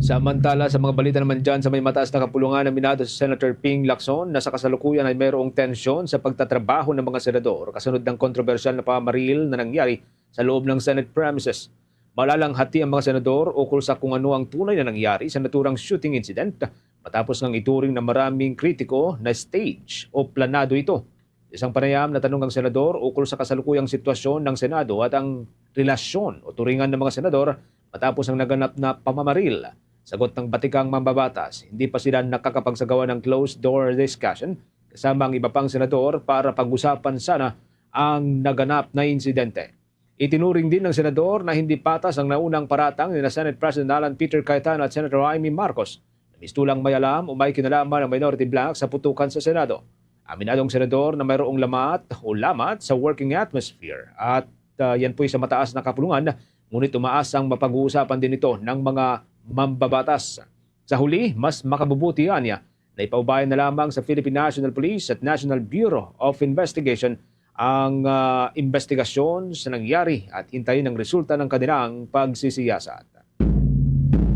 Samantala, sa mga balita naman dyan sa may mataas na kapulungan, aminado si Senator Ping Lacson na sa kasalukuyan ay mayroong tensyon sa pagtatrabaho ng mga senador kasunod ng kontrobersyal na pamaril na nangyari sa loob ng Senate premises. Malalang hati ang mga senador ukol sa kung ano ang tunay na nangyari sa naturang shooting incident matapos ng ituring na maraming kritiko na stage o planado ito. Isang panayam na tanong ang senador ukol sa kasalukuyang sitwasyon ng Senado at ang relasyon o turingan ng mga senador matapos ang naganap na pamamaril. Sagot ng batikang mambabatas, hindi pa sila nakakapagsagawa ng closed-door discussion kasama ang iba pang senador para pag-usapan sana ang naganap na insidente. Itinuring din ng senador na hindi patas ang naunang paratang ni Senate President Alan Peter Cayetano at Senator Amy Marcos na mistulang may alam o may kinalaman ng minority bloc sa putukan sa Senado. Aminadong senador na mayroong lamat sa working atmosphere at yan po'y sa mataas na kapulungan, ngunit umaasang mapag-uusapan din ito ng mga mambabatas. Sa huli, mas makabubuti niya na ipaubayan na lamang sa Philippine National Police at National Bureau of Investigation ang investigasyon sa nangyari at hintayin ang resulta ng kanilang pagsisiyasat.